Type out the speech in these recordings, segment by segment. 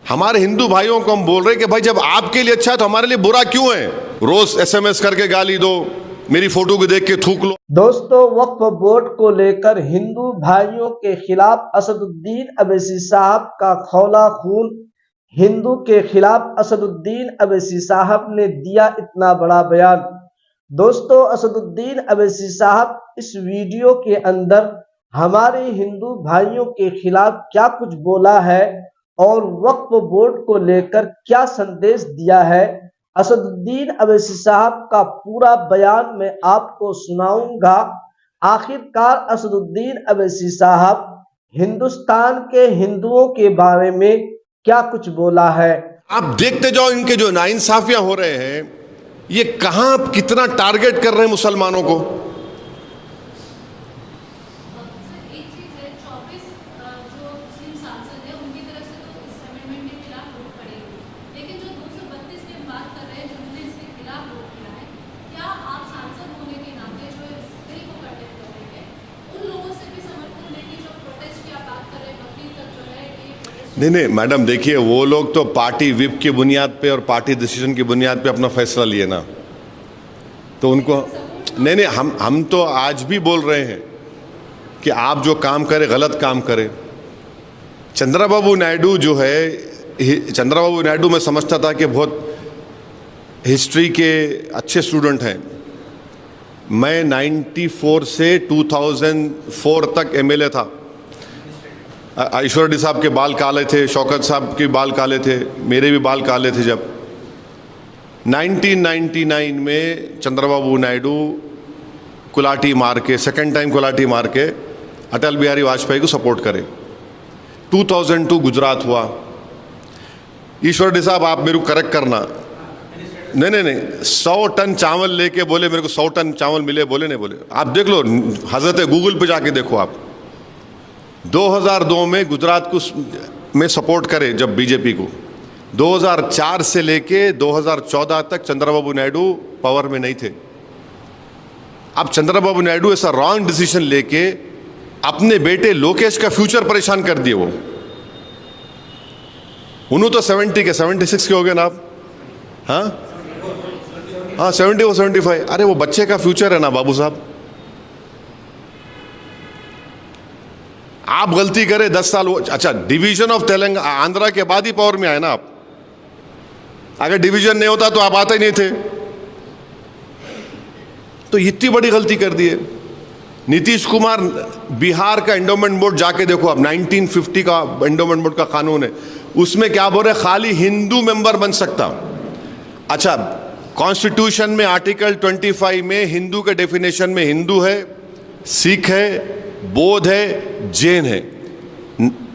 हमारे हिंदू भाइयों को हम बोल रहे हैं कि भाई जब आपके लिए अच्छा है तो हमारे लिए बुरा क्यों है। रोज एसएमएस करके गाली दो, मेरी फोटो को देख के थूक लो। दोस्तों, वक्फ बोर्ड को लेकर हिंदू भाइयों के खिलाफ असदुद्दीन अवैसी साहब का खौला खून। हिंदू के खिलाफ असदुद्दीन अवैसी साहब ने दिया इतना बड़ा बयान। दोस्तों, असदुद्दीन अवैसी साहब इस वीडियो के अंदर हमारे हिंदू भाइयों के खिलाफ क्या कुछ बोला है और वक्फ बोर्ड को लेकर क्या संदेश दिया है, असदुद्दीन अवैसी साहब का पूरा बयान मैं आपको सुनाऊंगा। आखिरकार असदुद्दीन अवैसी साहब हिंदुस्तान के हिंदुओं के बारे में क्या कुछ बोला है। आप देखते जाओ, इनके जो नाइंसाफियां हो रहे हैं, ये कहां कितना टारगेट कर रहे हैं मुसलमानों को। नहीं मैडम, देखिए वो लोग तो पार्टी विप की बुनियाद पे और पार्टी डिसीजन की बुनियाद पे अपना फैसला लिए ना, तो उनको नहीं हम तो आज भी बोल रहे हैं कि आप जो काम करें गलत काम करें। चंद्रबाबू नायडू जो है, चंद्रबाबू नायडू मैं समझता था कि बहुत हिस्ट्री के अच्छे स्टूडेंट हैं। मैं 94 से 2004 तक एमएलए था। ईश्वर रेड्डी साहब के बाल काले थे, शौकत साहब के बाल काले थे, मेरे भी बाल काले थे। जब 1999 में चंद्रबाबू नायडू कुलाटी मार के, सेकेंड टाइम कुलाटी मार के अटल बिहारी वाजपेयी को सपोर्ट करे। 2002 गुजरात हुआ। ईश्वर रेड्डी साहब आप मेरे को करेक्ट करना, नहीं 100 टन चावल लेके बोले मेरे को 100 टन चावल मिले, बोले नहीं बोले। आप देख लो, हजरत गूगल पे जाके देखो आप। 2002 में गुजरात को में सपोर्ट करे जब बीजेपी को। 2004 से लेके 2014 तक चंद्रबाबू नायडू पावर में नहीं थे। अब चंद्रबाबू नायडू ऐसा रॉन्ग डिसीजन लेके अपने बेटे लोकेश का फ्यूचर परेशान कर दिए। वो उन्होंने तो 70 के 76 के हो गए ना आप। हाँ 70 और 75। अरे वो बच्चे का फ्यूचर है ना बाबू साहब। आप गलती करें 10 साल, अच्छा डिवीजन ऑफ तेलंगाना आंध्रा के बाद ही पावर में आए ना आप। अगर डिवीजन नहीं होता तो आप आते ही नहीं थे। तो इतनी बड़ी गलती कर दी है। नीतीश कुमार, बिहार का एंडोमेंट बोर्ड जाके देखो आप, 1950 का एंडोमेंट बोर्ड का कानून है, उसमें क्या बोल रहे, खाली हिंदू मेंबर बन सकता। अच्छा, कॉन्स्टिट्यूशन में आर्टिकल 25 में हिंदू के डेफिनेशन में हिंदू है, सिख है, बौद्ध है, जैन है।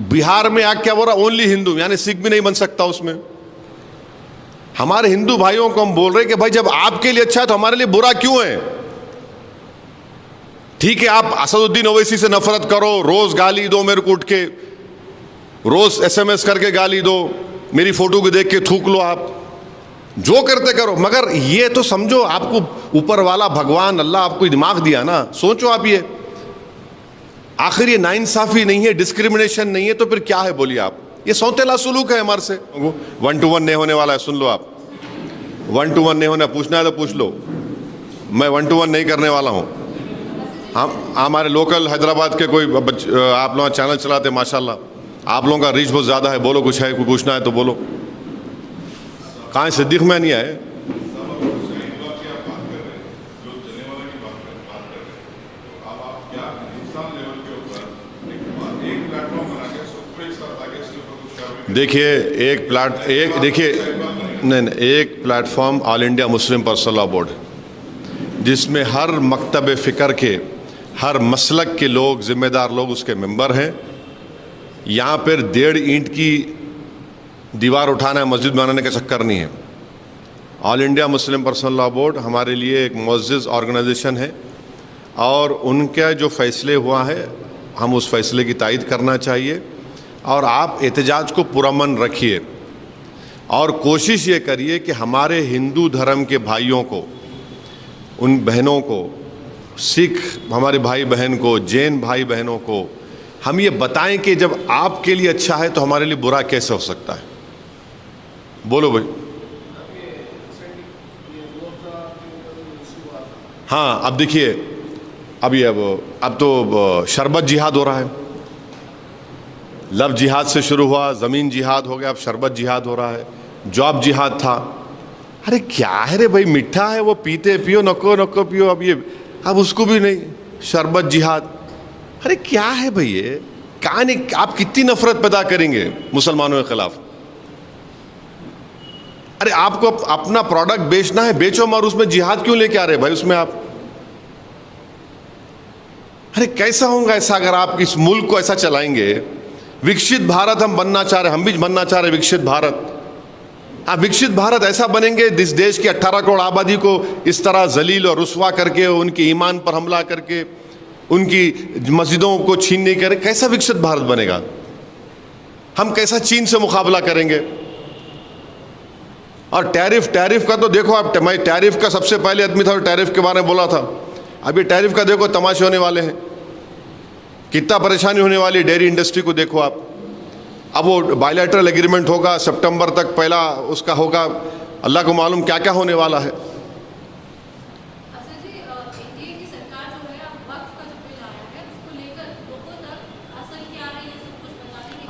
बिहार में आग क्या बोल रहा, ओनली हिंदू, यानी सिख भी नहीं बन सकता उसमें। हमारे हिंदू भाइयों को हम बोल रहे हैं कि भाई जब आपके लिए अच्छा है तो हमारे लिए बुरा क्यों है। ठीक है, आप असदुद्दीन ओवैसी से नफरत करो, रोज गाली दो मेरे को, उठ के रोज एसएमएस करके गाली दो, मेरी फोटो को देख के थूक लो, आप जो करते करो, मगर ये तो समझो आपको ऊपर वाला भगवान अल्लाह आपको दिमाग दिया ना, सोचो आप। ये आखिर ये नाइंसाफी नहीं है, डिस्क्रिमिनेशन नहीं है, तो फिर क्या है बोलिए आप। ये सौतेला सुलूक है हमारे से। 1 to 1 नहीं होने वाला है, सुन लो आप। 1 to 1 नहीं होना, पूछना है तो पूछ लो। मैं 1 to 1 नहीं करने वाला हूँ। हम हमारे लोकल हैदराबाद के कोई आप लोग चैनल चलाते माशाल्लाह, आप लोगों का रीच बहुत ज़्यादा है, बोलो कुछ है, कोई पूछना है तो बोलो। कहाँ सिद्दीक में नहीं आए। देखिए एक platform all India Muslim personal law board, जिसमें हर मकतब फ़िक्र के, हर मसलक के लोग, ज़िम्मेदार लोग उसके मेंबर हैं। यहाँ पर 1.5 ईंट की दीवार उठाना है, मस्जिद बनाने का चक्कर नहीं है। All India Muslim personal law board हमारे लिए एक मुअज़्ज़ज़ ऑर्गेनाइजेशन है, और उनका जो फ़ैसले हुआ है हम उस फैसले की तायद करना चाहिए। और आप एहतजाज को पुरअमन रखिए और कोशिश ये करिए कि हमारे हिंदू धर्म के भाइयों को, उन बहनों को, सिख हमारे भाई बहन को, जैन भाई बहनों को हम ये बताएं कि जब आपके लिए अच्छा है तो हमारे लिए बुरा कैसे हो सकता है। बोलो भाई। हाँ, अब देखिए, अब तो शरबत जिहाद हो रहा है। लव जिहाद से शुरू हुआ, ज़मीन जिहाद हो गया, अब शरबत जिहाद हो रहा है। जॉब जिहाद था। अरे क्या है रे भाई, मीठा है वो, पीते पियो, नको नको पियो। अब उसको भी नहीं, शरबत जिहाद। अरे क्या है भाई ये, कहानी। आप कितनी नफरत पैदा करेंगे मुसलमानों के खिलाफ। अरे आपको अपना प्रोडक्ट बेचना है, बेचो, मगर उसमें जिहाद क्यों लेके आ रहे भाई उसमें आप। अरे कैसा होगा ऐसा अगर आप इस मुल्क को ऐसा चलाएंगे। विकसित भारत हम बनना चाह रहे, हम भी बनना चाह रहे विकसित भारत। आप विकसित भारत ऐसा बनेंगे जिस देश की 18 करोड़ आबादी को इस तरह जलील और रुस्वा करके, उनके ईमान पर हमला करके, उनकी मस्जिदों को छीनने करे, कैसा विकसित भारत बनेगा। हम कैसा चीन से मुकाबला करेंगे। और टैरिफ का तो देखो आप, मैं टैरिफ का सबसे पहले आदमी था, टैरिफ के बारे में बोला था। अभी टैरिफ का देखो तमाशे होने वाले हैं, कितना परेशानी होने वाली है डेयरी इंडस्ट्री को देखो आप। अब वो बायलैटरल एग्रीमेंट होगा, सितंबर तक पहला उसका होगा, अल्लाह को मालूम क्या क्या होने वाला है।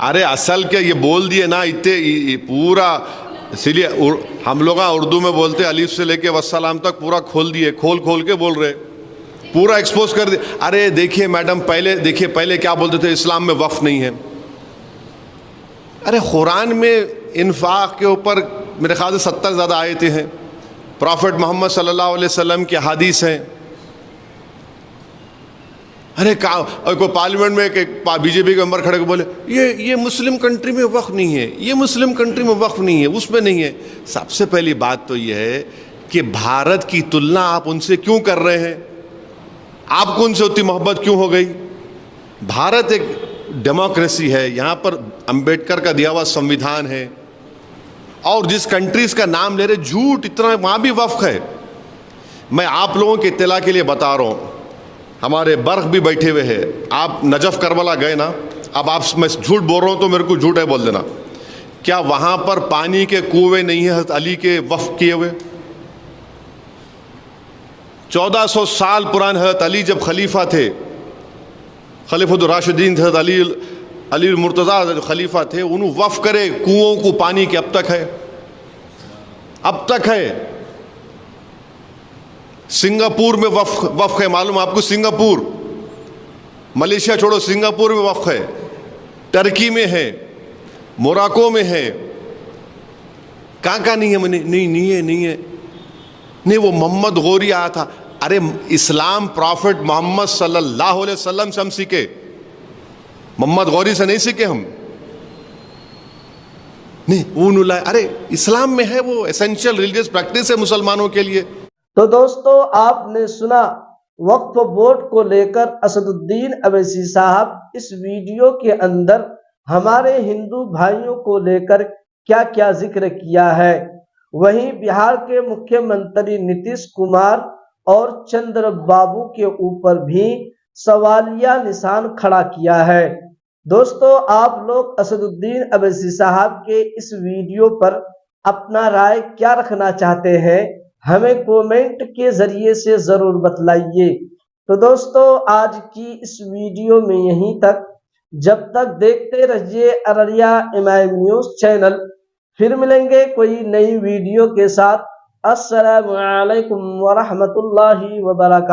अरे असल के ये बोल दिए ना इतने पूरा, इसीलिए हम लोग उर्दू में बोलते अलीफ से लेके वस्सलाम तक पूरा खोल दिए, खोल के बोल रहे, पूरा एक्सपोज कर दिए। अरे देखिए मैडम, पहले क्या बोलते थे, इस्लाम में वक्फ नहीं है। अरे कुरान में इन्फाक के ऊपर मेरे ख्याल से 70 ज़्यादा आयतें हैं। प्रॉफिट मोहम्मद सल्लल्लाहु अलैहि वसल्लम की हदीस हैं। अरे कोई पार्लियामेंट में एक बीजेपी के मेंबर खड़े को बोले ये मुस्लिम कंट्री में वक्फ नहीं है, ये मुस्लिम कंट्री में वक्फ नहीं है, उसमें नहीं है। सबसे पहली बात तो यह है कि भारत की तुलना आप उनसे क्यों कर रहे हैं। आपको उनसे उतनी मोहब्बत क्यों हो गई। भारत एक डेमोक्रेसी है, यहाँ पर अंबेडकर का दिया हुआ संविधान है। और जिस कंट्रीज का नाम ले रहे, झूठ इतना, वहाँ भी वक्फ है। मैं आप लोगों की इत्तला के लिए बता रहा हूँ, हमारे बर्ग भी बैठे हुए हैं। आप नजफ करबला गए ना, अब आप, मैं झूठ बोल रहा हूँ तो मेरे को झूठ है बोल देना। क्या वहाँ पर पानी के कुएं नहीं है हज़रत अली के वक्फ किए हुए। 1400 साल पुराने हज़रत अली जब खलीफा थे, खलीफतुर राशिदीन हज़रत अली मुर्तज़ा जो खलीफा थे, उन्होंने वक्फ करे कुओं को पानी के, अब तक है। सिंगापुर में वक्फ है, मालूम आपको। सिंगापुर, मलेशिया छोड़ो, सिंगापुर में वक्फ है, टर्की में है, मोराको में है। कहाँ नहीं है। नहीं है। नहीं, वो मोहम्मद गौरी आया था। अरे इस्लाम प्रॉफिट मोहम्मद सल्लल्लाहु अलैहि वसल्लम से हम सीखे, मोहम्मद गौरी से नहीं सीखे हम। नहीं, अरे इस्लाम में है, वो एसेंशियल रिलीजियस प्रैक्टिस है मुसलमानों के लिए। तो दोस्तों, आपने सुना वक्फ बोर्ड को लेकर असदुद्दीन अवैसी साहब इस वीडियो के अंदर हमारे हिंदू भाइयों को लेकर क्या क्या जिक्र किया है। वहीं बिहार के मुख्यमंत्री नीतीश कुमार और चंद्रबाबू के ऊपर भी सवालिया निशान खड़ा किया है। दोस्तों, आप लोग असदुद्दीन अवैसी साहब के इस वीडियो पर अपना राय क्या रखना चाहते हैं, हमें कमेंट के जरिए से जरूर बतलाइए। तो दोस्तों, आज की इस वीडियो में यहीं तक। जब तक देखते रहिए अररिया इमाम न्यूज चैनल। फिर मिलेंगे कोई नई वीडियो के साथ। अस्सलामु अलैकुम व रहमतुल्लाहि व बरकातहू।